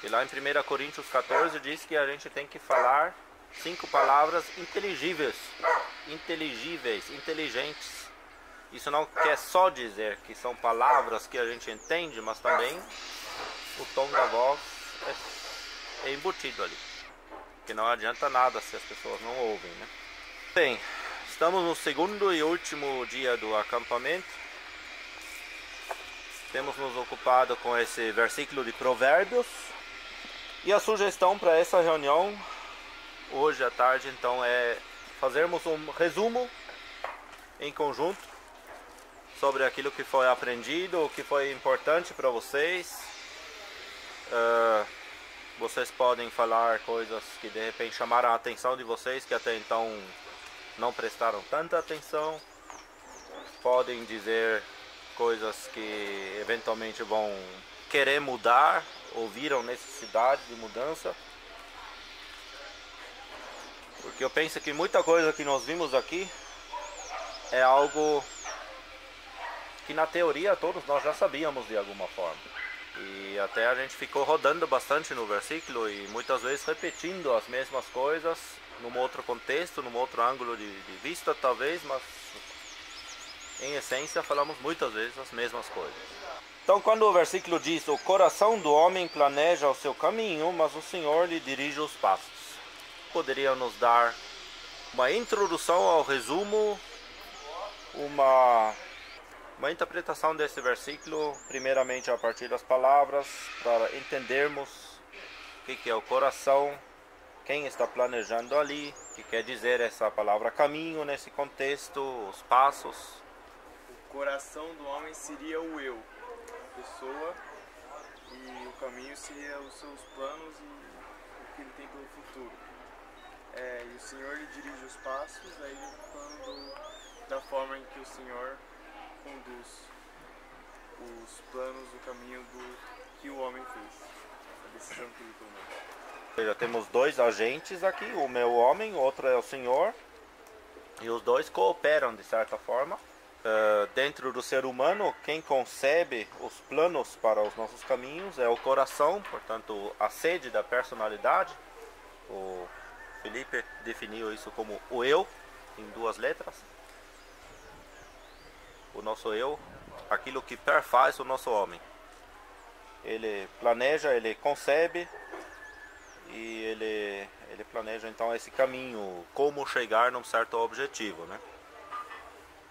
E lá em 1 Coríntios 14 diz que a gente tem que falar 5 palavras inteligíveis, inteligentes. Isso não quer só dizer que são palavras que a gente entende, mas também o tom da voz é embutido ali. Que não adianta nada se as pessoas não ouvem, né? Bem, estamos no segundo e último dia do acampamento. Temos nos ocupado com esse versículo de Provérbios. E a sugestão para essa reunião hoje à tarde, então, é fazermos um resumo em conjunto sobre aquilo que foi aprendido, o que foi importante para vocês. Vocês podem falar coisas que de repente chamaram a atenção de vocês, que até então não prestaram tanta atenção. Podem dizer coisas que eventualmente vão querer mudar, ou viram necessidade de mudança. Porque eu penso que muita coisa que nós vimos aqui é algo que na teoria todos nós já sabíamos de alguma forma. E até a gente ficou rodando bastante no versículo e muitas vezes repetindo as mesmas coisas num outro contexto, num outro ângulo de vista talvez, mas em essência falamos muitas vezes as mesmas coisas. Então quando o versículo diz: o coração do homem planeja o seu caminho, mas o Senhor lhe dirige os passos, poderia nos dar uma introdução ao resumo, uma interpretação desse versículo, primeiramente a partir das palavras, para entendermos o que é o coração, quem está planejando ali, o que quer dizer essa palavra caminho nesse contexto, os passos. O coração do homem seria o eu, a pessoa, e o caminho seria os seus planos e o que ele tem pelo futuro. E o Senhor lhe dirige os passos, aí falando da forma em que o Senhor conduz os planos, o caminho que o homem fez, a decisão que ele tomou. Já temos 2 agentes aqui, o meu homem, o outro é o Senhor, e os dois cooperam de certa forma. Dentro do ser humano, quem concebe os planos para os nossos caminhos é o coração, portanto a sede da personalidade. O Felipe definiu isso como o eu, em 2 letras. O nosso eu, aquilo que perfaz o nosso homem. Ele planeja, ele concebe e ele planeja então esse caminho, como chegar num certo objetivo, né?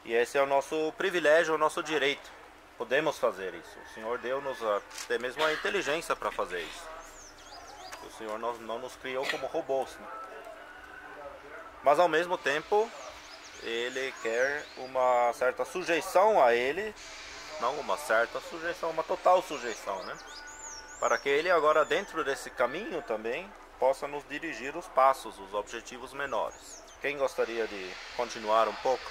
E esse é o nosso privilégio, o nosso direito. Podemos fazer isso. O Senhor deu-nos até mesmo a inteligência para fazer isso. O Senhor não nos criou como robôs, né? Mas ao mesmo tempo ele quer uma certa sujeição a ele, não uma certa sujeição, uma total sujeição, né? Para que ele agora dentro desse caminho também possa nos dirigir os passos, os objetivos menores. Quem gostaria de continuar um pouco?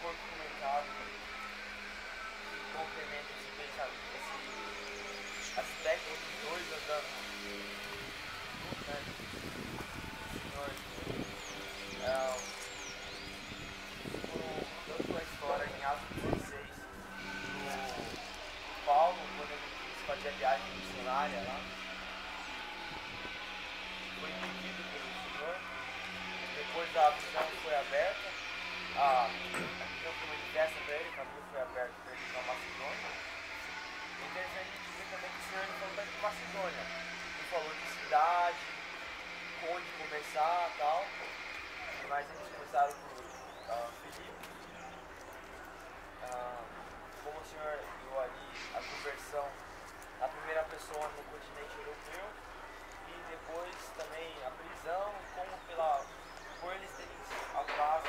Foi comentado que complementa esse pensamento, esse aspecto dos dois andando juntos, né? O Senhor, tanto a história em Atos 16, do Paulo, quando ele quis fazer a viagem missionária lá, foi impedido pelo Senhor. Depois a visão foi aberta, a visão foi manifesta para ele, o caminho foi aberto para ele para Macedônia. É interessante dizer também que o Senhor não falou tanto de Macedônia, ele falou de cidade, onde começar e tal, mas eles começaram por Filipe. Como o Senhor deu ali a conversão na primeira pessoa no continente europeu, e depois também a prisão, como por eles terem a paz,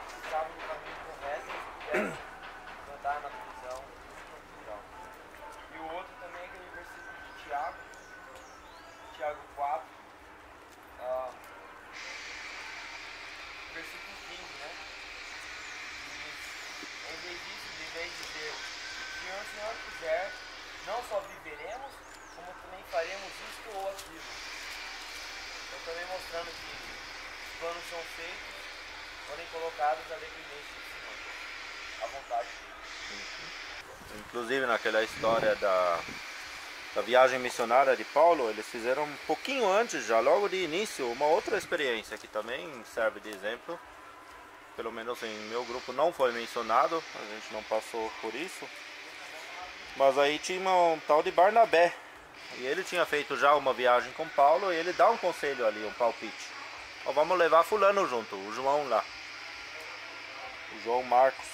que estavam no caminho correto, eles puderam andar na prisão e tal. E o outro também é aquele versículo de Tiago 4, versículo 15, né? Em vez disso, deveis dizer: se o Senhor quiser, não só viveremos, como também faremos isto ou aquilo. Então também mostrando que os planos são feitos, forem colocados à dependência do Senhor, à vontade dele. Inclusive naquela história da viagem missionária de Paulo, eles fizeram um pouquinho antes, já logo de início, uma outra experiência que também serve de exemplo. Pelo menos em meu grupo não foi mencionado, a gente não passou por isso. Mas aí tinha um tal de Barnabé. E ele tinha feito já uma viagem com Paulo e ele dá um conselho ali, um palpite. Ó, vamos levar fulano junto, o João lá. O João Marcos.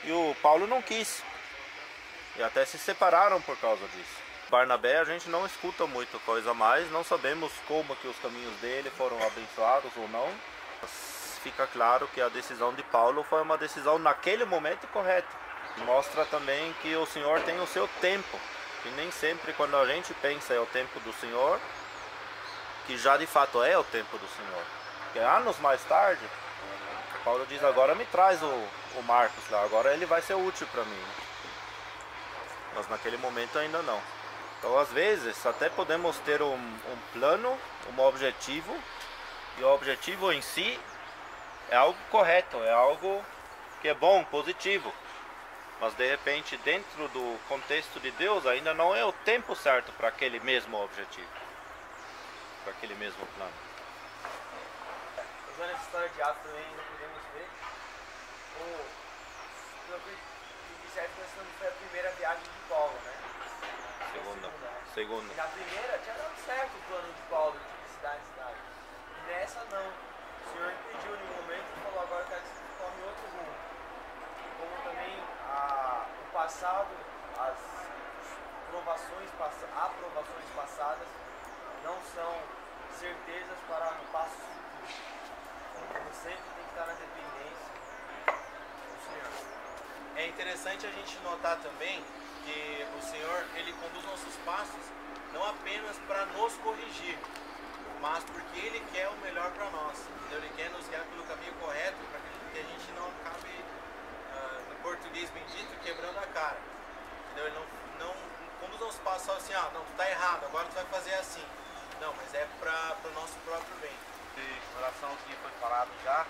E o Paulo não quis. E até se separaram por causa disso. Barnabé a gente não escuta muita coisa mais, não sabemos como que os caminhos dele foram abençoados ou não. Mas fica claro que a decisão de Paulo foi uma decisão naquele momento correta. Mostra também que o Senhor tem o seu tempo. E nem sempre quando a gente pensa é o tempo do Senhor, que já de fato é o tempo do Senhor. Porque anos mais tarde, Paulo diz, agora me traz o Marcos lá, agora ele vai ser útil para mim. Mas naquele momento ainda não. Então às vezes até podemos ter um plano, um objetivo, e o objetivo em si é algo correto, é algo que é bom, positivo. Mas de repente dentro do contexto de Deus ainda não é o tempo certo para aquele mesmo objetivo, para aquele mesmo plano. Usando essa história de Atos também ainda podemos ver o certo pensando que foi a primeira viagem de Paulo, né? Segunda. E na primeira tinha dado certo o plano de Paulo de cidade em cidade. E nessa não. O Senhor impediu em um momento e falou, agora quero que você tome outro rumo. Como também o passado, as aprovações passadas não são certezas para o passo futuro. Então, sempre tem que estar na dependência do Senhor. É interessante a gente notar também que o Senhor, ele conduz nossos passos não apenas para nos corrigir, mas porque ele quer o melhor para nós. Então, ele quer nos guiar pelo caminho correto para que a gente não acabe, no português bendito, quebrando a cara. Então, ele não conduz nossos passos só assim, não, tu tá errado, agora tu vai fazer assim. Não, mas é para o nosso próprio bem. Em relação ao que foi falado já,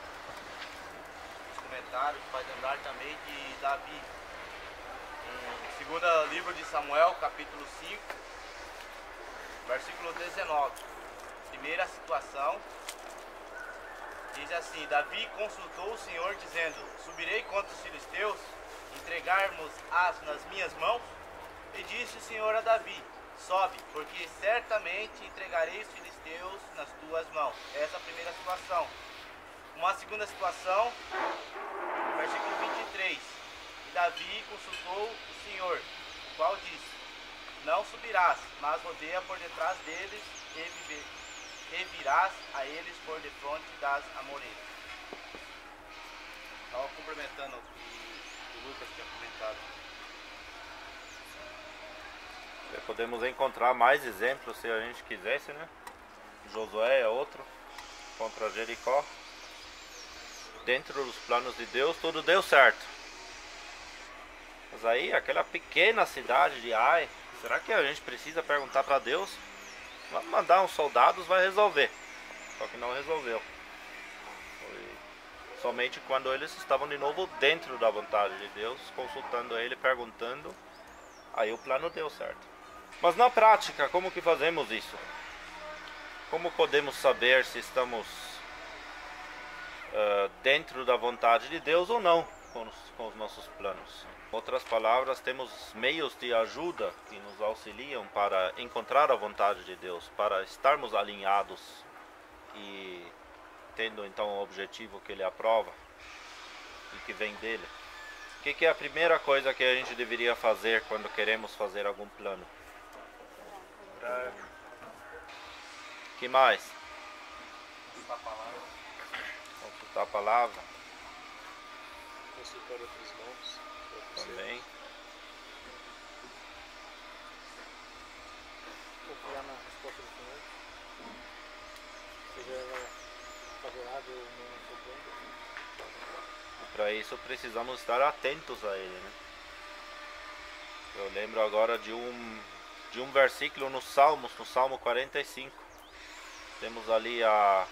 nos comentários, vai lembrar também de Davi. Em 2º livro de Samuel, capítulo 5, versículo 19. Primeira situação, diz assim, Davi consultou o Senhor dizendo, subirei contra os filisteus, entregarmos-as nas minhas mãos? E disse o Senhor a Davi, sobe, porque certamente entregarei os filisteus nas tuas mãos. Essa é a primeira situação. Uma segunda situação, versículo 23. E Davi consultou o Senhor, o qual disse, não subirás, mas rodeia por detrás deles e virás a eles por defronte das amoreiras. Estava complementando o que o Lucas tinha comentado. Podemos encontrar mais exemplos se a gente quisesse, né? Josué é outro, contra Jericó. Dentro dos planos de Deus, tudo deu certo. Mas aí, aquela pequena cidade de Ai, será que a gente precisa perguntar para Deus? Vamos mandar uns soldados, vai resolver. Só que não resolveu. Foi somente quando eles estavam de novo dentro da vontade de Deus, consultando Ele, perguntando, aí o plano deu certo. Mas na prática, como que fazemos isso? Como podemos saber se estamos dentro da vontade de Deus ou não com os nossos planos? Em outras palavras, temos meios de ajuda que nos auxiliam para encontrar a vontade de Deus, para estarmos alinhados e tendo então o objetivo que Ele aprova e que vem dele. O que é a primeira coisa que a gente deveria fazer quando queremos fazer algum plano? Que mais? Consultar a palavra. Consultar a palavra. Consultar outros irmãos. Também. Confiar na resposta do Senhor. Seja ela favorável ou não favorável. Para isso precisamos estar atentos a Ele, né? Eu lembro agora de um versículo no Salmos, no Salmo 45. Temos ali a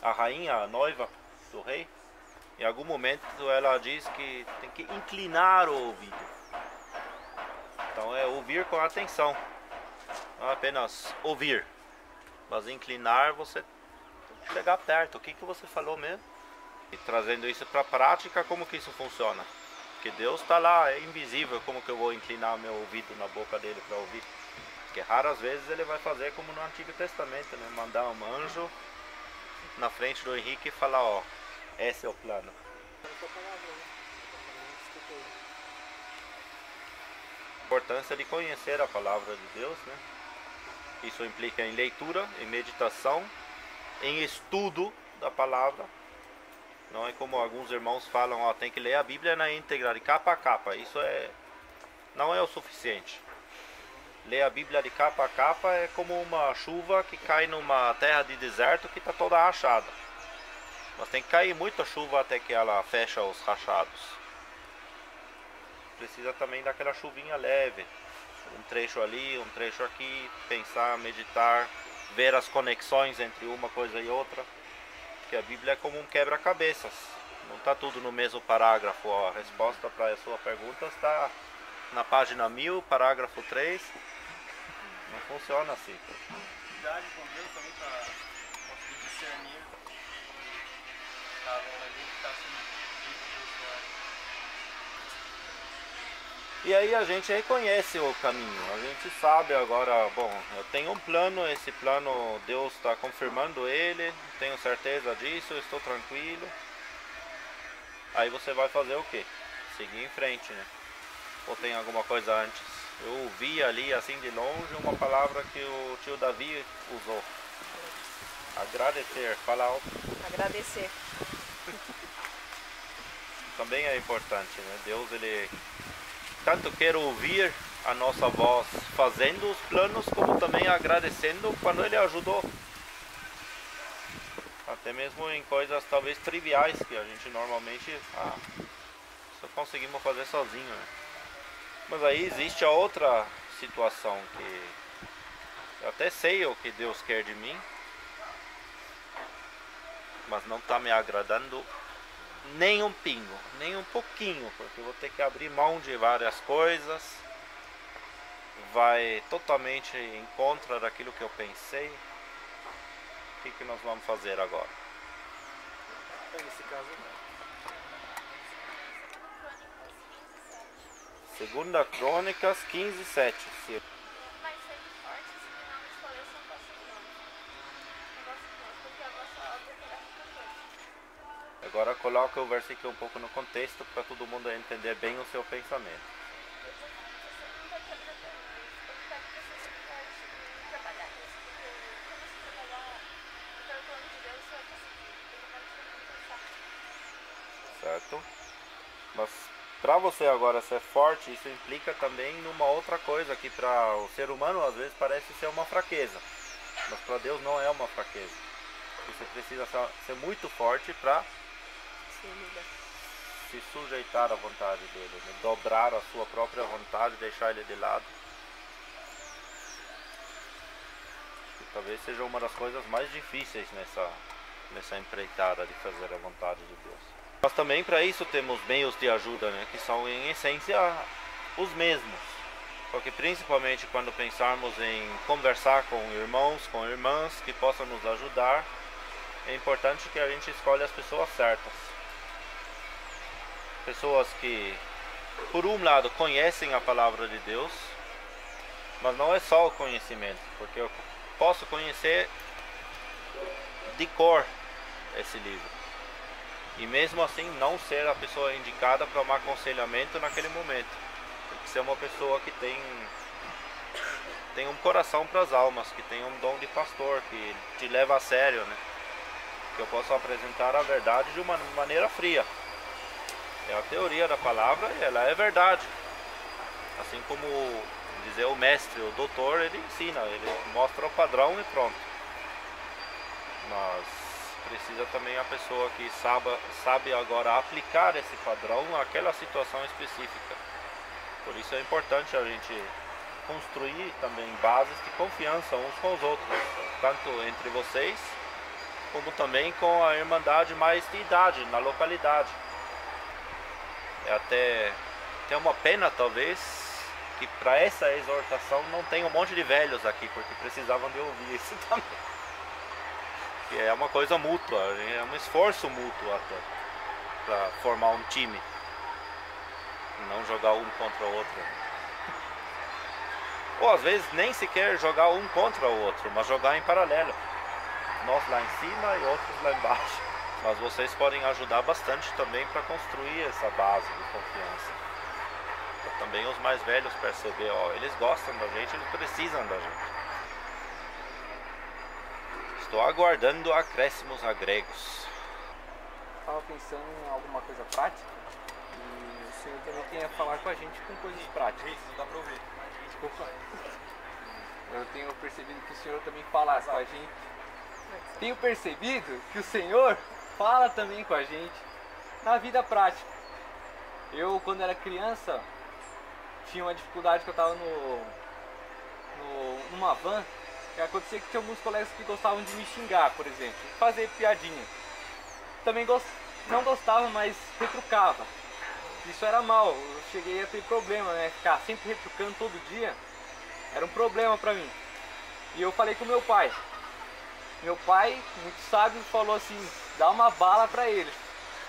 rainha, a noiva do rei. Em algum momento ela diz que tem que inclinar o ouvido. Então é ouvir com atenção, não é apenas ouvir, mas inclinar você chegar perto. O que você falou mesmo? E trazendo isso para a prática, como que isso funciona? Porque Deus está lá, é invisível, como que eu vou inclinar meu ouvido na boca dele para ouvir? Porque raras vezes ele vai fazer como no Antigo Testamento, né? Mandar um anjo na frente do Henrique e falar, ó, esse é o plano. A importância de conhecer a palavra de Deus, né? Isso implica em leitura, em meditação, em estudo da palavra. Não é como alguns irmãos falam, ó, tem que ler a Bíblia na íntegra, de capa a capa. Isso não é o suficiente. Ler a Bíblia de capa a capa é como uma chuva que cai numa terra de deserto que está toda rachada. Mas tem que cair muita chuva até que ela fecha os rachados. Precisa também daquela chuvinha leve. Um trecho ali, um trecho aqui. Pensar, meditar, ver as conexões entre uma coisa e outra. Porque a Bíblia é como um quebra-cabeças. Não está tudo no mesmo parágrafo. A resposta para a sua pergunta está na página 1000, parágrafo 3. Não funciona assim. Cuidado com Deus também para conseguir discernir. Tá vendo ali que está sendo dito do Senhor. E aí a gente reconhece o caminho. A gente sabe agora, bom, eu tenho um plano, esse plano Deus está confirmando ele, tenho certeza disso, estou tranquilo. Aí você vai fazer o quê? Seguir em frente, né? Ou tem alguma coisa antes? Eu ouvi ali, assim de longe, uma palavra que o tio Davi usou. Agradecer, fala alto. Agradecer. Também é importante, né? Deus, ele tanto quer ouvir a nossa voz fazendo os planos, como também agradecendo quando ele ajudou. Até mesmo em coisas talvez triviais que a gente normalmente só conseguimos fazer sozinho, né? Mas aí existe a outra situação que eu até sei o que Deus quer de mim, mas não está me agradando nem um pingo, nem um pouquinho, porque eu vou ter que abrir mão de várias coisas, vai totalmente em contra daquilo que eu pensei. O que nós vamos fazer agora? Nesse caso, Segunda Crônicas 15:7. Vai ser forte se não escolher só para porque a vossa obra terá ficar. Agora coloca o versículo um pouco no contexto para todo mundo entender bem o seu pensamento. Certo? Mas para você agora ser forte, isso implica também numa outra coisa que para o ser humano às vezes parece ser uma fraqueza, mas para Deus não é uma fraqueza. Você precisa ser muito forte para se sujeitar à vontade dele, né? Dobrar a sua própria vontade, deixar ele de lado. E talvez seja uma das coisas mais difíceis nessa empreitada de fazer a vontade de Deus. Mas também para isso temos meios de ajuda, né, que são em essência os mesmos. Porque principalmente quando pensarmos em conversar com irmãos, com irmãs que possam nos ajudar, é importante que a gente escolha as pessoas certas. Pessoas que, por um lado, conhecem a palavra de Deus, mas não é só o conhecimento, porque eu posso conhecer de cor esse livro. E mesmo assim não ser a pessoa indicada para um aconselhamento naquele momento. Tem que ser uma pessoa que tem um coração para as almas, que tem um dom de pastor, que te leva a sério, né? Que eu posso apresentar a verdade de uma maneira fria. É a teoria da palavra e ela é verdade. Assim como dizer o mestre, o doutor, ele ensina, ele mostra o padrão e pronto. Mas precisa também a pessoa que sabe agora aplicar esse padrão àquela situação específica. Por isso é importante a gente construir também bases de confiança uns com os outros, tanto entre vocês, como também com a irmandade mais de idade, na localidade. É até uma pena talvez que para essa exortação não tem um monte de velhos aqui, porque precisavam de ouvir isso também. Que é uma coisa mútua, é um esforço mútuo até, para formar um time. E não jogar um contra o outro. Ou às vezes nem sequer jogar um contra o outro, mas jogar em paralelo. Nós lá em cima e outros lá embaixo. Mas vocês podem ajudar bastante também para construir essa base de confiança. Para também os mais velhos perceber, ó, eles gostam da gente, eles precisam da gente. Estou aguardando acréscimos agregos. Estava pensando em alguma coisa prática e o Senhor também tem a falar com a gente com coisas práticas. Não dá pra ouvir. Desculpa. Eu tenho percebido que o Senhor também fala com a gente. Tenho percebido que o Senhor fala também com a gente na vida prática. Eu, quando era criança, tinha uma dificuldade que eu estava numa van, que acontecia que tinha alguns colegas que gostavam de me xingar, por exemplo, fazer piadinha. Também não gostava, mas retrucava. Isso era mal, eu cheguei a ter problema, né? Ficar sempre retrucando todo dia era um problema pra mim. E eu falei com meu pai. Meu pai, muito sábio, falou assim: dá uma bala pra ele.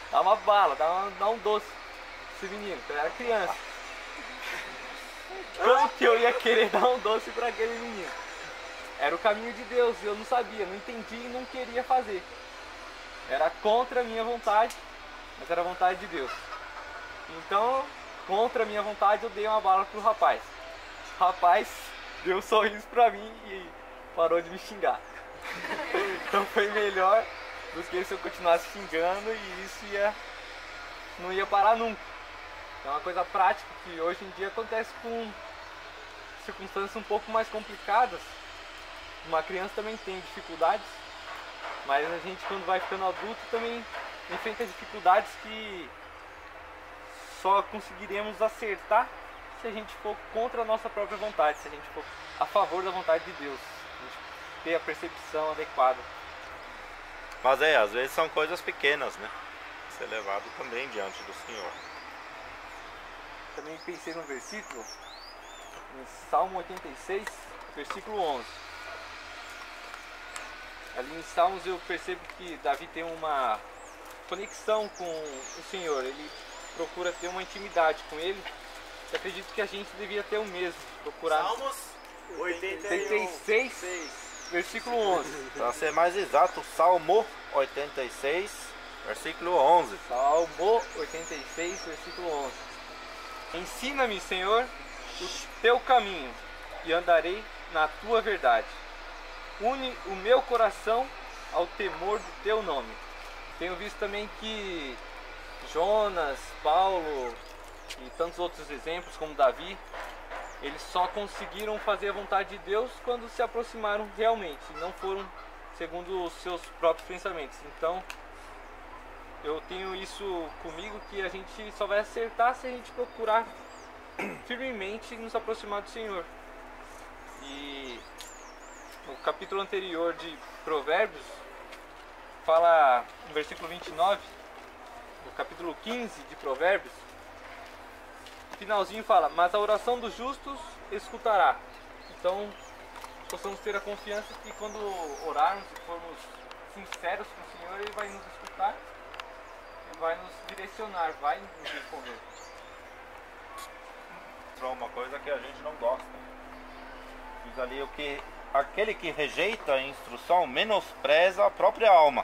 Dá uma bala, dá um doce pra esse menino, que eu era criança. Como que eu ia querer dar um doce pra aquele menino? Era o caminho de Deus, eu não sabia, não entendi e não queria fazer. Era contra a minha vontade, mas era a vontade de Deus. Então, contra a minha vontade, eu dei uma bala pro rapaz. O rapaz deu um sorriso pra mim e parou de me xingar. Então foi melhor do que se eu continuasse xingando e isso não ia parar nunca. É uma coisa prática que hoje em dia acontece com circunstâncias um pouco mais complicadas. Uma criança também tem dificuldades, mas a gente, quando vai ficando adulto, também enfrenta dificuldades que só conseguiremos acertar se a gente for contra a nossa própria vontade, se a gente for a favor da vontade de Deus, a gente ter a percepção adequada. Mas às vezes são coisas pequenas, né? Ser levado também diante do Senhor. Também pensei num versículo, em Salmo 86, versículo 11. Ali em Salmos eu percebo que Davi tem uma conexão com o Senhor, ele procura ter uma intimidade com Ele. Eu acredito que a gente devia ter o mesmo, procurar. Salmos 86, versículo 11. Para ser mais exato, Salmo 86, versículo 11. Salmo 86, versículo 11. Ensina-me, Senhor, o teu caminho e andarei na tua verdade. Une o meu coração ao temor do teu nome. Tenho visto também que Jonas, Paulo e tantos outros exemplos como Davi, eles só conseguiram fazer a vontade de Deus quando se aproximaram realmente, não foram segundo os seus próprios pensamentos. Então eu tenho isso comigo, que a gente só vai acertar se a gente procurar firmemente nos aproximar do Senhor. E no capítulo anterior de Provérbios fala, no versículo 29, no capítulo 15 de Provérbios, no finalzinho fala: mas a oração dos justos escutará. Então possamos ter a confiança que quando orarmos e formos sinceros com o Senhor, Ele vai nos escutar e vai nos direcionar, vai nos responder. Uma coisa que a gente não gosta. Diz ali que aquele que rejeita a instrução menospreza a própria alma.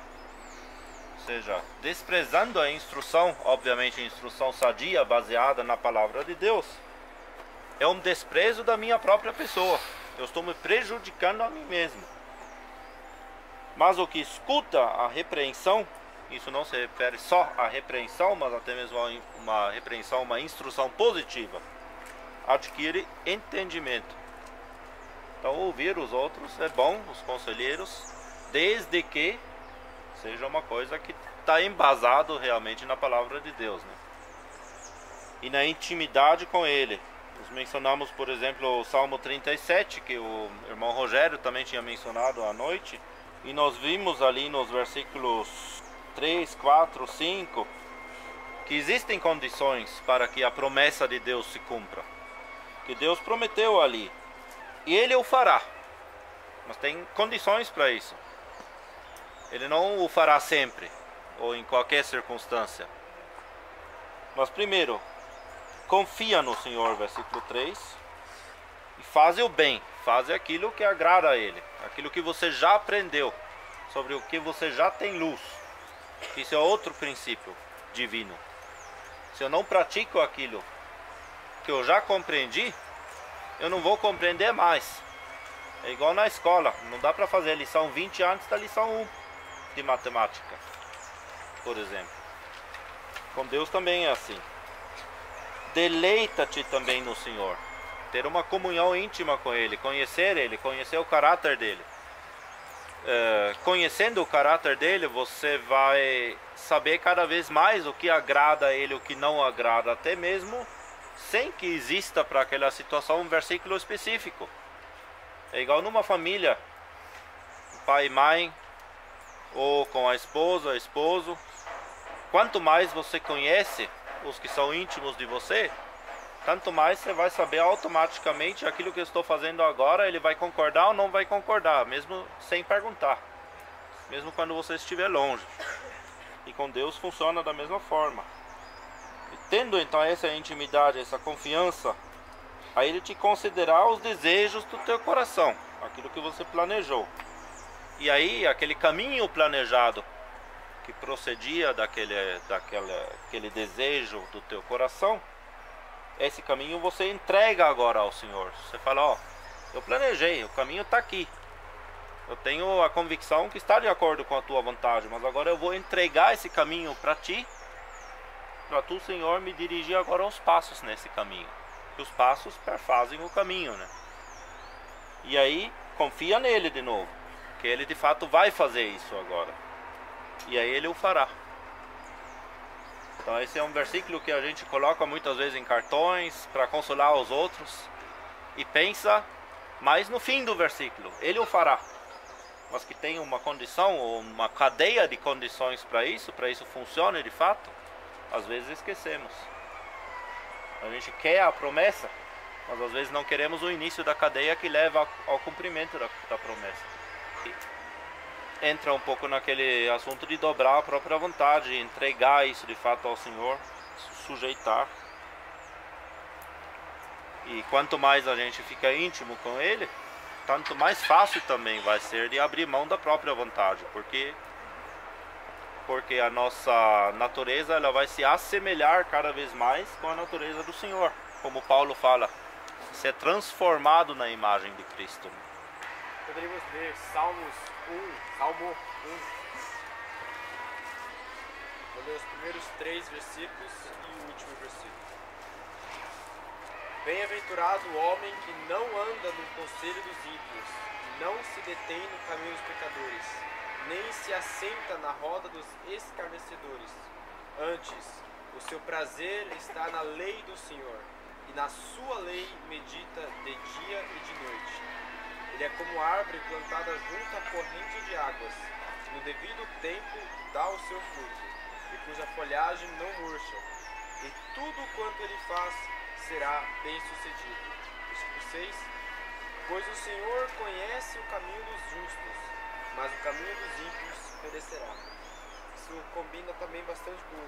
Ou seja, desprezando a instrução, obviamente a instrução sadia, baseada na palavra de Deus, é um desprezo da minha própria pessoa. Eu estou me prejudicando a mim mesmo. Mas o que escuta a repreensão, isso não se refere só à repreensão, mas até mesmo a uma repreensão, uma instrução positiva, adquire entendimento. Então ouvir os outros é bom, os conselheiros, desde que seja uma coisa que está embasado realmente na palavra de Deus, né? E na intimidade com Ele. Nós mencionamos, por exemplo, o Salmo 37, que o irmão Rogério também tinha mencionado à noite, e nós vimos ali nos versículos 3, 4, 5, que existem condições para que a promessa de Deus se cumpra. que Deus prometeu ali. E Ele o fará. Mas tem condições para isso. Ele não o fará sempre, ou em qualquer circunstância. Mas primeiro, confia no Senhor, versículo 3. E faz o bem, faz aquilo que agrada a Ele. Aquilo que você já aprendeu, sobre o que você já tem luz. Isso é outro princípio divino. Se eu não pratico aquilo que eu já compreendi, eu não vou compreender mais. É igual na escola, não dá para fazer a lição 20 antes da lição 1 de matemática, por exemplo. Com Deus também é assim. Deleita-te também no Senhor. Ter uma comunhão íntima com Ele, conhecer o caráter dele. Conhecendo o caráter dele, você vai saber cada vez mais o que agrada a Ele, o que não agrada, até mesmo sem que exista para aquela situação um versículo específico. É igual numa família, pai e mãe, ou com a esposa, esposo. Quanto mais você conhece os que são íntimos de você, tanto mais você vai saber automaticamente aquilo que eu estou fazendo agora, ele vai concordar ou não vai concordar, mesmo sem perguntar, mesmo quando você estiver longe. E com Deus funciona da mesma forma. E tendo então essa intimidade, essa confiança, aí Ele te concederá os desejos do teu coração, aquilo que você planejou. E aí aquele caminho planejado que procedia daquele desejo do teu coração, esse caminho você entrega agora ao Senhor. Você fala, ó, eu planejei, o caminho está aqui. Eu tenho a convicção que está de acordo com a tua vontade, mas agora eu vou entregar esse caminho para ti, para tu, Senhor, me dirigir agora aos passos nesse caminho. Que os passos perfazem o caminho, né? E aí, confia nele de novo, que ele de fato vai fazer isso agora. E aí ele o fará. Então esse é um versículo que a gente coloca muitas vezes em cartões para consolar os outros e pensa mais no fim do versículo, ele o fará. Mas que tem uma condição ou uma cadeia de condições para isso funcione de fato, às vezes esquecemos. A gente quer a promessa, mas às vezes não queremos o início da cadeia que leva ao cumprimento da promessa. Entra um pouco naquele assunto de dobrar a própria vontade, entregar isso de fato ao Senhor, sujeitar. E quanto mais a gente fica íntimo com Ele, tanto mais fácil também vai ser de abrir mão da própria vontade, porque a nossa natureza ela vai se assemelhar cada vez mais com a natureza do Senhor. Como Paulo fala, ser transformado na imagem de Cristo. Poderíamos ler Salmo 1. Vou ler os primeiros 3 versículos e o último versículo. Bem-aventurado o homem que não anda no conselho dos ímpios, não se detém no caminho dos pecadores, nem se assenta na roda dos escarnecedores. Antes, o seu prazer está na lei do Senhor, e na sua lei medita de dia e de noite. Ele é como árvore plantada junto à corrente de águas, que no devido tempo dá o seu fruto, e cuja folhagem não murcha, e tudo quanto ele faz será bem sucedido. Versículo 6. Pois o Senhor conhece o caminho dos justos, mas o caminho dos ímpios perecerá. Isso combina também bastante com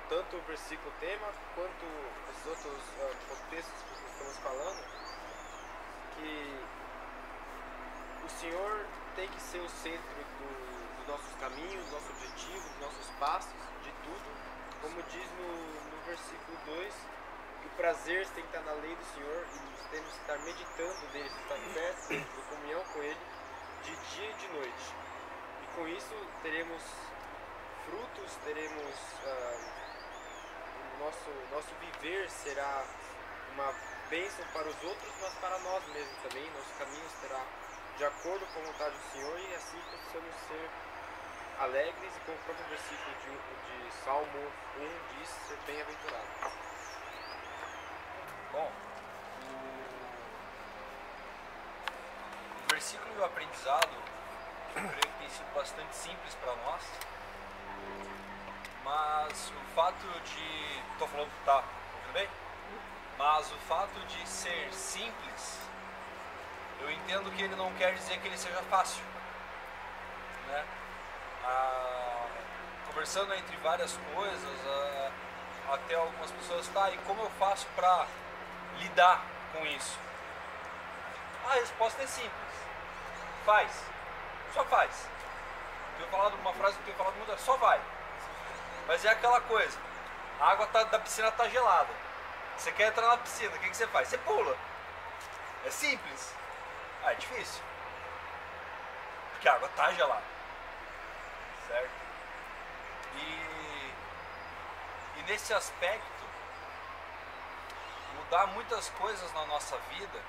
tanto o versículo tema, quanto os outros contextos que estamos falando, que o Senhor tem que ser o centro dos nossos caminhos, dos nossos objetivos, dos nossos passos, de tudo. Como diz no versículo 2, que o prazer tem que estar na lei do Senhor e temos que estar meditando nele, estar perto de comunhão com Ele, de dia e de noite. E com isso teremos frutos, teremos nosso viver será uma bênção para os outros, mas para nós mesmos também. Nosso caminho será de acordo com a vontade do Senhor, e assim possamos ser alegres, e como o próprio versículo de Salmo 1 diz, ser bem-aventurado. Bom, o versículo e o aprendizado, eu creio que tem sido bastante simples para nós, mas o fato de... Estou falando, tá ouvindo bem? Mas o fato de ser simples, eu entendo que ele não quer dizer que ele seja fácil, né? Conversando entre várias coisas, até algumas pessoas, tá, e como eu faço para lidar com isso? A resposta é simples: faz, só faz. Eu tenho falado uma frase que eu tenho falado muito, só vai. Mas é aquela coisa, a água da piscina está gelada, você quer entrar na piscina, o que você faz? Você pula. É simples. É difícil, porque a água está gelada, certo? E nesse aspecto, mudar muitas coisas na nossa vida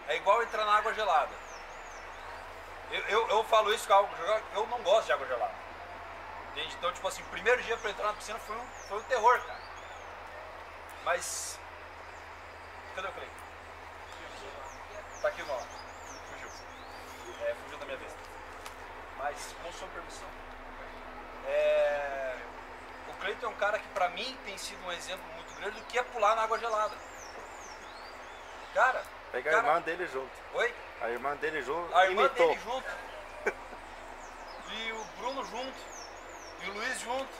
é igual entrar na água gelada. Eu falo isso, que eu não gosto de água gelada, entende? Então, tipo assim, o primeiro dia para entrar na piscina foi um terror, cara. Mas cadê o Clay? Tá aqui o nome. Fugiu. Fugiu da minha vista. Mas com sua permissão. O Cleiton é um cara que pra mim tem sido um exemplo muito grande do que é pular na água gelada. Cara. Pega a irmã dele junto. Oi? A irmã dele junto. A irmã imitou. dele junto. E o Bruno junto. E o Luiz junto.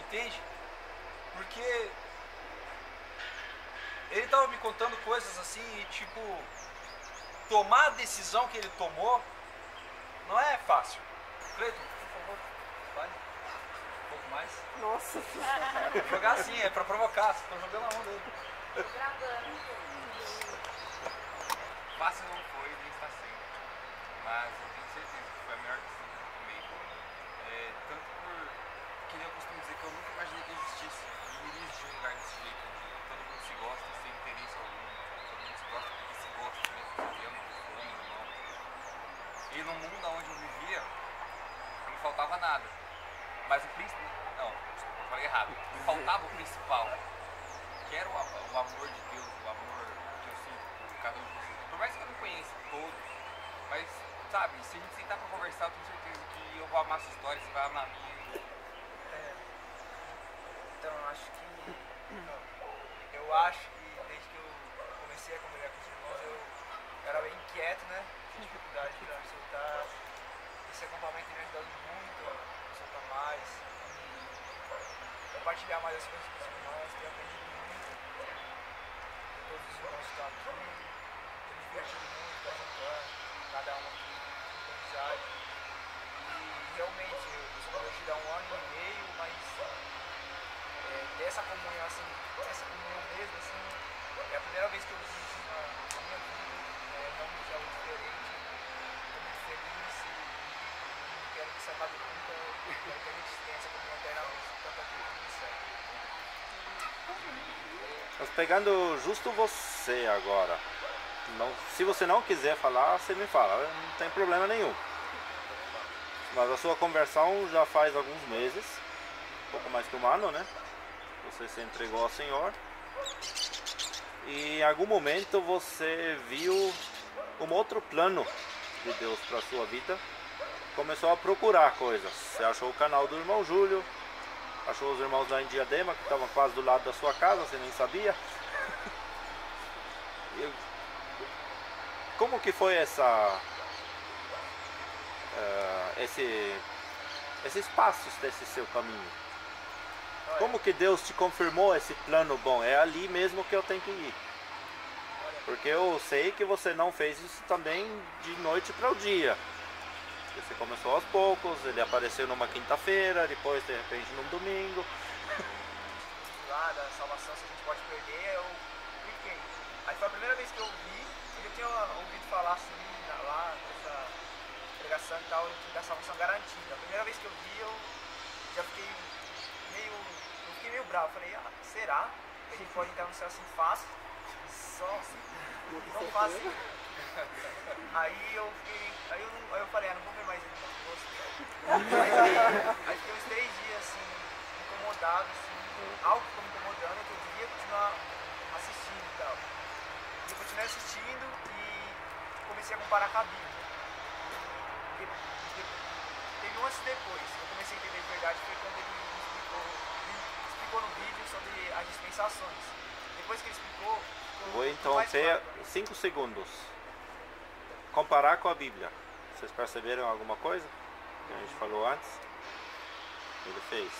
Entende? Porque ele tava me contando coisas assim e tipo, tomar a decisão que ele tomou não é fácil. Cleiton, por favor, fale um pouco mais. Nossa. Vou jogar assim, é pra provocar, você tá jogando a mão dele. Fácil não foi, nem está sendo. Mas eu tenho certeza que foi a melhor decisão que eu tomei. Tanto porque eu costumo dizer que eu nunca imaginei que existisse. E iria existir um lugar desse jeito, onde todo mundo se gosta sem interesse algum. Todo mundo se gosta porque se gosta mesmo, se ama, pessoa, irmão. E no mundo onde eu vivia, não me faltava nada. Mas o principal. Não, eu falei errado. Me faltava o principal. Que era o amor de Deus, o amor que eu sinto por cada um de vocês. Por mais que eu não conheça todos, mas, sabe, se a gente sentar pra conversar, eu tenho certeza que eu vou amar sua história, você vai amar a minha. Então, eu acho que desde que eu comecei a conviver com os irmãos, eu era bem inquieto, né? Tinha dificuldade para soltar. Esse acampamento tem me ajudado muito a soltar mais, e compartilhar mais as coisas com os irmãos, tenho aprendido muito com todos os irmãos que estão aqui, tenho me divertido muito, apresentando, cada um aqui com amizade. E realmente, eu sou convertido há 1 ano e meio, mas ter essa comunhão assim, essa comunhão mesmo assim, é a primeira vez que eu vi isso na minha vida, realmente é algo diferente, estou muito feliz e não quero que isso acabe nunca, quero que a gente tenha essa comunhão eternamente, tanto aqui como no céu. Mas pegando justo você agora, não, se você não quiser falar, você me fala, não tem problema nenhum. Mas a sua conversão já faz alguns meses, um pouco mais que 1 ano, né? Você se entregou ao Senhor e em algum momento você viu um outro plano de Deus para a sua vida, começou a procurar coisas. Você achou o canal do irmão Júlio, achou os irmãos lá em Diadema que estavam quase do lado da sua casa, você nem sabia. Como que foi esses passos desse seu caminho? Como que Deus te confirmou esse plano bom? É ali mesmo que eu tenho que ir. Porque eu sei que você não fez isso também de noite para o dia. Você começou aos poucos, ele apareceu numa quinta-feira, depois de repente num domingo. Lá da salvação, se a gente pode perder, eu cliquei. Aí foi a primeira vez que eu vi, eu já tinha ouvido falar assim, lá, nessa pregação e tal, da salvação garantida. A primeira vez que eu vi, eu já fiquei meio bravo. Falei, será que a gente pode entrar no céu assim fácil? Só assim, não fácil. Aí eu falei, não vou ver mais ele não. Aí fiquei uns 3 dias assim, incomodado, assim, algo ficou me incomodando, que eu queria continuar assistindo e tal. E eu continuei assistindo e comecei a comparar com a Bíblia. Teve um antes e depois, eu comecei a entender de verdade, foi quando ele me explicou explicou no vídeo sobre as dispensações. Depois que ele explicou, Vou ficou mais interromper claro. 5 segundos. Comparar com a Bíblia. Vocês perceberam alguma coisa que a gente falou antes? Ele fez.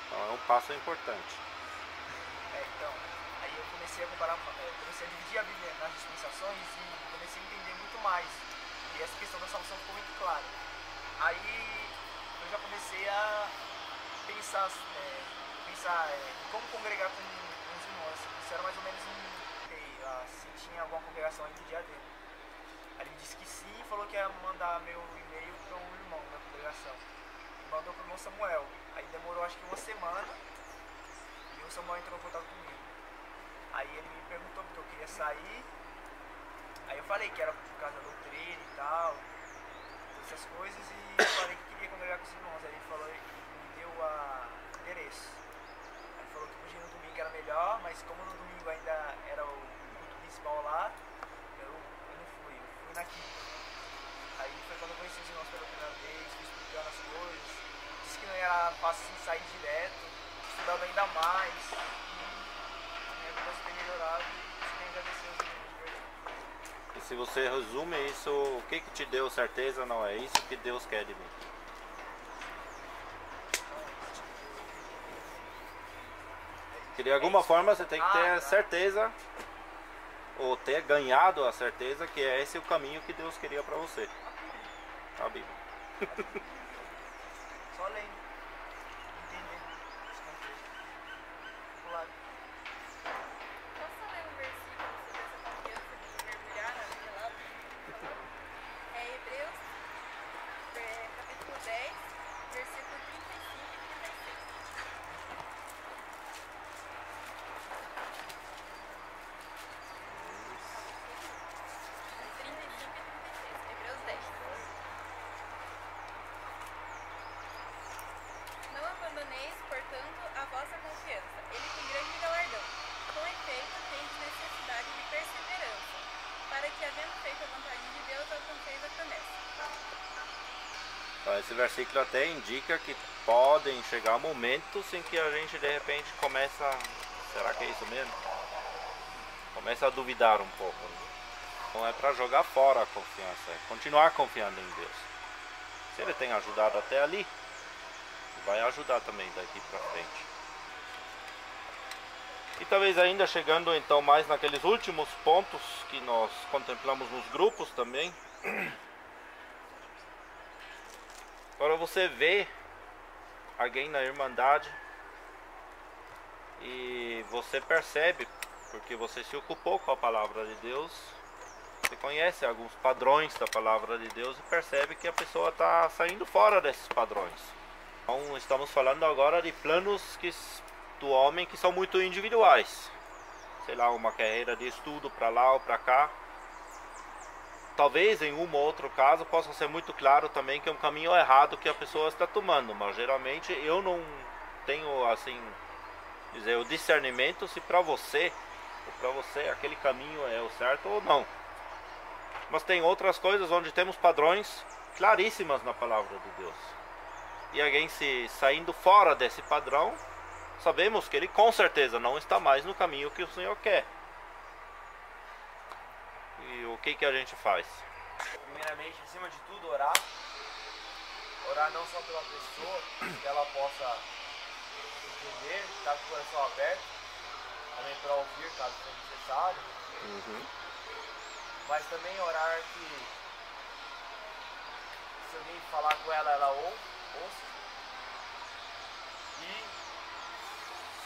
Então é um passo importante. Então, aí eu comecei a comparar, comecei a dividir a Bíblia nas dispensações e comecei a entender muito mais. E essa questão da salvação ficou muito clara. Aí eu já comecei a pensar em como congregar com os irmãos. Isso era mais ou menos se tinha alguma congregação aí no dia dele. Aí ele disse que sim e falou que ia mandar meu e-mail para um irmão da congregação. E mandou para o irmão Samuel. Aí demorou acho que uma semana e o Samuel entrou em contato comigo. Aí ele me perguntou porque eu queria sair. Aí eu falei que era por causa da doutrina e tal, essas coisas, e falei que queria congregar com os irmãos. Aí ele falou e me deu o endereço. Aí ele falou que podia ir no domingo era melhor, mas como no domingo ainda era o culto principal lá, eu não fui, eu fui na quinta. Aí foi quando eu conheci os irmãos pela primeira vez, fui explicando as coisas, disse que não era fácil assim, sair direto, estudando ainda mais, e a minha vida tem melhorado e isso tem agradecido aos irmãos de verdade. E se você resume isso, o que te deu certeza? Não é isso que Deus quer de mim. Que de alguma forma você tem que ter certeza, ou ter ganhado a certeza que é esse o caminho que Deus queria para você. A Bíblia. Só lendo, entendendo esse contexto. Popular. Posso ler um versículo sobre essa confiança de mergulhar na palavra? É Hebreus, capítulo 10, versículo 35 e 36. Hebreus 10. Não abandoneis, portanto, a vossa confiança. Ele tem grande galardão. Com efeito, tendes necessidade de perseverança, para que, havendo feito a vontade de Deus, alcanceis a promessa. Então, esse versículo até indica que podem chegar momentos em que a gente de repente começa, será que é isso mesmo? Começa a duvidar um pouco. Não é para jogar fora a confiança, é continuar confiando em Deus. Se Ele tem ajudado até ali, vai ajudar também daqui para frente. E talvez ainda chegando então mais naqueles últimos pontos que nós contemplamos nos grupos também. Agora você vê alguém na Irmandade e você percebe, porque você se ocupou com a palavra de Deus, você conhece alguns padrões da palavra de Deus e percebe que a pessoa está saindo fora desses padrões. Então estamos falando agora de planos do homem que são muito individuais. Sei lá, uma carreira de estudo para lá ou para cá. Talvez em um ou outro caso possa ser muito claro também que é um caminho errado que a pessoa está tomando, mas geralmente eu não tenho assim dizer o discernimento se para você aquele caminho é o certo ou não. Mas tem outras coisas onde temos padrões claríssimas na palavra de Deus. E alguém se saindo fora desse padrão, sabemos que ele com certeza não está mais no caminho que o Senhor quer. E o que a gente faz? Primeiramente, acima de tudo, orar. Orar não só pela pessoa, que ela possa entender, estar com o coração aberto, também para ouvir, caso seja necessário. Mas também orar que se alguém falar com ela, ela ouça. E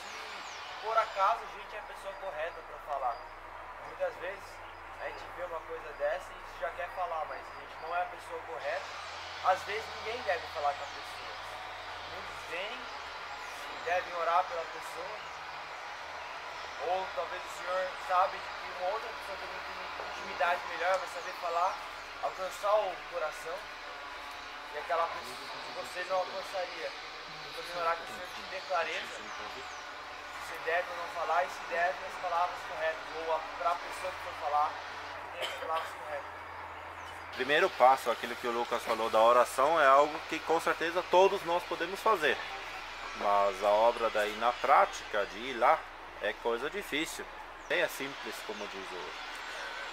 se por acaso a gente é a pessoa correta para falar. Muitas vezes a gente vê uma coisa dessa e já quer falar, mas a gente não é a pessoa correta. Às vezes ninguém deve falar com a pessoa. Muitos vêm e devem orar pela pessoa. Ou talvez o Senhor sabe que uma outra pessoa também tem intimidade melhor, vai saber falar, alcançar o coração. E aquela pessoa que você não alcançaria. Então também orar que o Senhor te dê clareza. Se deve ou não falar e se deve as palavras corretas. Ou para a pessoa que for falar, tem as palavras corretas. Primeiro passo, aquilo que o Lucas falou da oração, é algo que com certeza todos nós podemos fazer. Mas a obra daí na prática, de ir lá, é coisa difícil. Nem é simples, como diz o...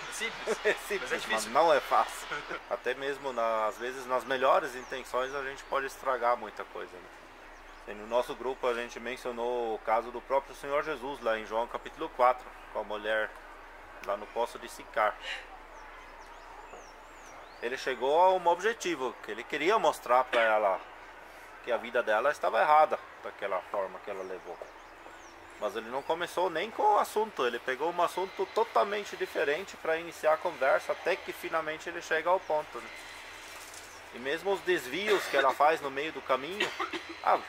É simples, É simples, mas é mas difícil. não é fácil. Até mesmo, às vezes, nas melhores intenções, a gente pode estragar muita coisa, né? E no nosso grupo a gente mencionou o caso do próprio Senhor Jesus, lá em João capítulo 4, com a mulher lá no poço de Sicar. Ele chegou a um objetivo, que ele queria mostrar para ela que a vida dela estava errada, daquela forma que ela levou. Mas ele não começou nem com o assunto, ele pegou um assunto totalmente diferente para iniciar a conversa, até que finalmente ele chega ao ponto, né? E mesmo os desvios que ela faz no meio do caminho, vamos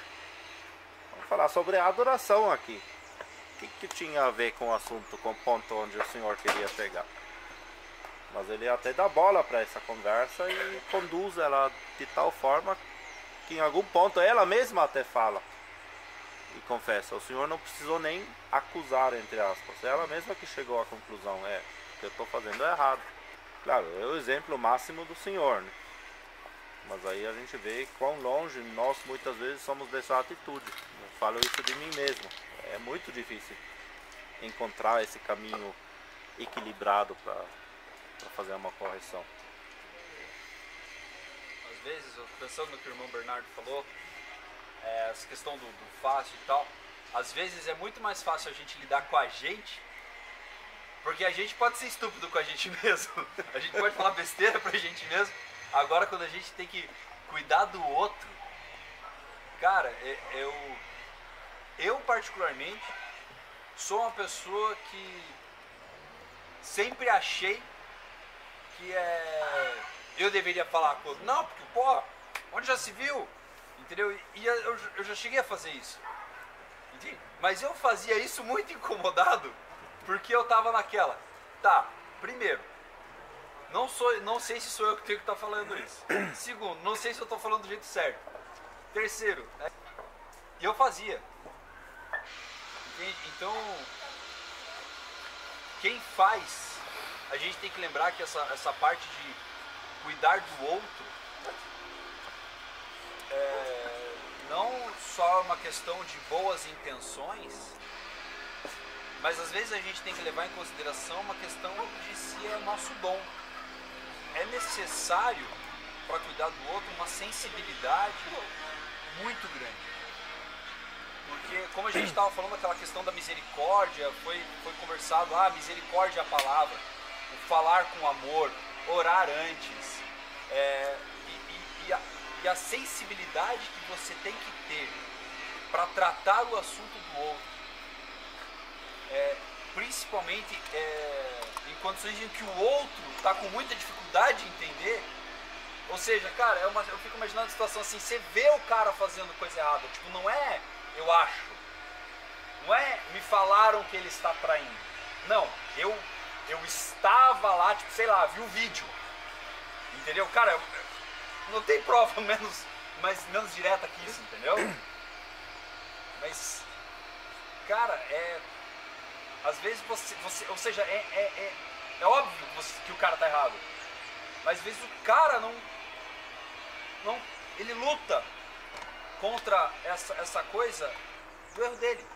falar sobre a adoração aqui. O que tinha a ver com o assunto, com o ponto onde o Senhor queria chegar? Mas ele até dá bola para essa conversa e conduz ela de tal forma que em algum ponto ela mesma até fala e confessa. O Senhor não precisou nem acusar, entre aspas. Ela mesma que chegou à conclusão, o que eu estou fazendo é errado. Claro, é o exemplo máximo do Senhor, né? Mas aí a gente vê quão longe nós muitas vezes somos dessa atitude. Eu falo isso de mim mesmo. É muito difícil encontrar esse caminho equilibrado para fazer uma correção. Às vezes, pensando no que o irmão Bernardo falou, essa questão do fácil e tal, às vezes é muito mais fácil a gente lidar com a gente, porque a gente pode ser estúpido com a gente mesmo, a gente pode falar besteira pra gente mesmo. Agora, quando a gente tem que cuidar do outro, cara, eu particularmente sou uma pessoa que sempre achei que eu deveria falar com o outro. Não, porque, pô, onde já se viu? Entendeu? E eu já cheguei a fazer isso. Entende? Mas eu fazia isso muito incomodado, porque eu tava naquela. Tá, primeiro, não sei se sou eu que tenho que estar falando isso. Segundo, não sei se eu estou falando do jeito certo. Terceiro, e eu fazia. Entende? Então, quem faz, a gente tem que lembrar que essa parte de cuidar do outro não só uma questão de boas intenções, mas às vezes a gente tem que levar em consideração uma questão de se é nosso dom. É necessário, para cuidar do outro, uma sensibilidade muito grande. Porque, como a gente estava falando daquela questão da misericórdia, foi conversado, misericórdia é a palavra, o falar com amor, orar antes, e a sensibilidade que você tem que ter para tratar o assunto do outro, principalmente em condições em que o outro está com muita dificuldade de entender. Ou seja, cara, eu fico imaginando a situação assim, você vê o cara fazendo coisa errada, tipo, não é eu acho, não é me falaram que ele está traindo, não, eu estava lá, tipo, sei lá, vi o vídeo, entendeu? Cara, não tem prova menos direta que isso, entendeu? Mas, cara, às vezes você ou seja, é óbvio que o cara tá errado, mas às vezes o cara não ele luta contra essa coisa do erro dele.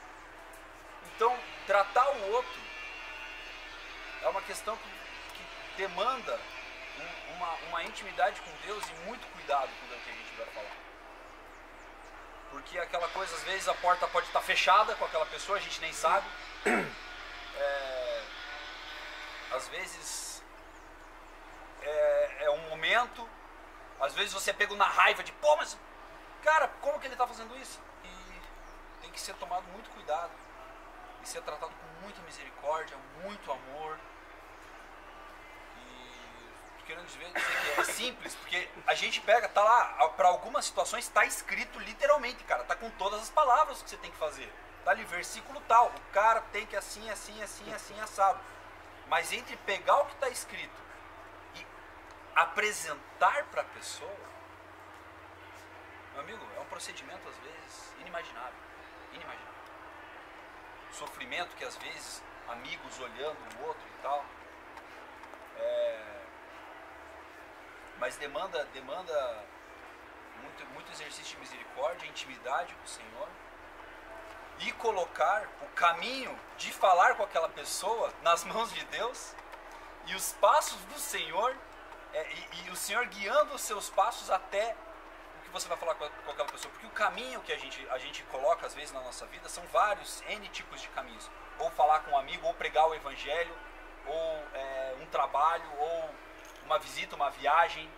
Então, tratar o outro é uma questão que demanda uma intimidade com Deus e muito cuidado com o que a gente vai falar. Porque aquela coisa, às vezes a porta pode estar fechada com aquela pessoa, a gente nem sabe. Às vezes é um momento, às vezes você é pego na raiva de, pô, mas cara, como que ele está fazendo isso? E tem que ser tomado muito cuidado e ser tratado com muita misericórdia, muito amor. E querendo dizer que é simples, porque a gente pega, tá lá, para algumas situações está escrito literalmente, cara, tá com todas as palavras que você tem que fazer. Tá ali, versículo tal, o cara tem que assim, assim, assim, assim, assado. Mas entre pegar o que está escrito e apresentar para a pessoa, meu amigo, é um procedimento às vezes inimaginável. Inimaginável. Sofrimento que às vezes, amigos olhando o outro e tal. Mas demanda muito exercício de misericórdia, intimidade com o Senhor. e colocar o caminho de falar com aquela pessoa nas mãos de Deus e os passos do Senhor, e o Senhor guiando os seus passos até o que você vai falar com aquela pessoa. Porque o caminho que a gente coloca às vezes na nossa vida são vários, N tipos de caminhos. Ou falar com um amigo, ou pregar o evangelho, ou um trabalho, ou uma visita, uma viagem,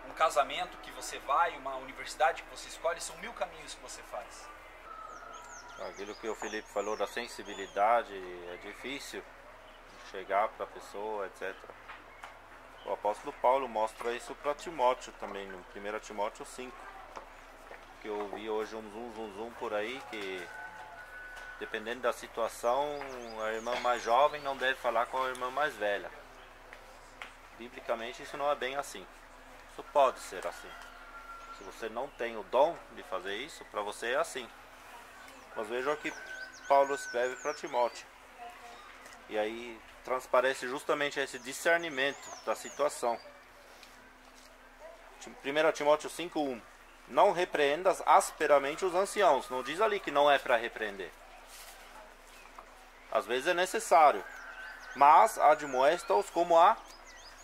um casamento que você vai, uma universidade que você escolhe, são 1000 caminhos que você faz. Aquilo que o Felipe falou da sensibilidade, é difícil chegar para a pessoa, etc. O apóstolo Paulo mostra isso para Timóteo também, no 1 Timóteo 5. Que eu vi hoje um zoom por aí, que dependendo da situação, a irmã mais jovem não deve falar com a irmã mais velha. Biblicamente isso não é bem assim. Isso pode ser assim. Se você não tem o dom de fazer isso, para você é assim. Mas vejam que Paulo escreve para Timóteo. E aí transparece justamente esse discernimento da situação. 1 Timóteo 5:1. Não repreendas asperamente os anciãos. Não diz ali que não é para repreender. Às vezes é necessário. Mas admoesta-os como a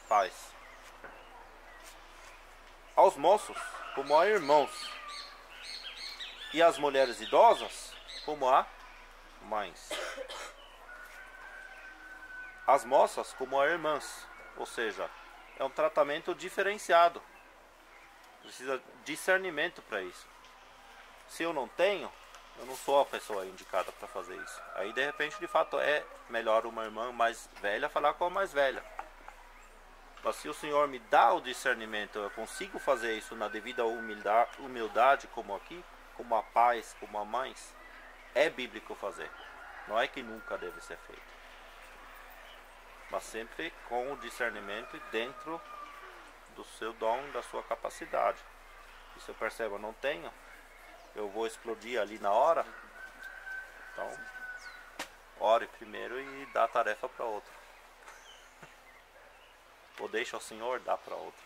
paz. Aos moços, como a irmãos. E às mulheres idosas, como a mães. As moças, como a irmãs. Ou seja, é um tratamento diferenciado. Precisa discernimento para isso. Se eu não tenho, eu não sou a pessoa indicada para fazer isso. Aí de repente, de fato, é melhor uma irmã mais velha falar com a mais velha. Mas se o Senhor me dá o discernimento, eu consigo fazer isso na devida humildade, como aqui, como a pais, como a mães, é bíblico fazer. Não é que nunca deve ser feito. Mas sempre com o discernimento e dentro do seu dom, da sua capacidade. E se eu percebo, não tenho, eu vou explodir ali na hora. Então, ore primeiro e dá a tarefa para outro. Ou deixa o Senhor dar para outro.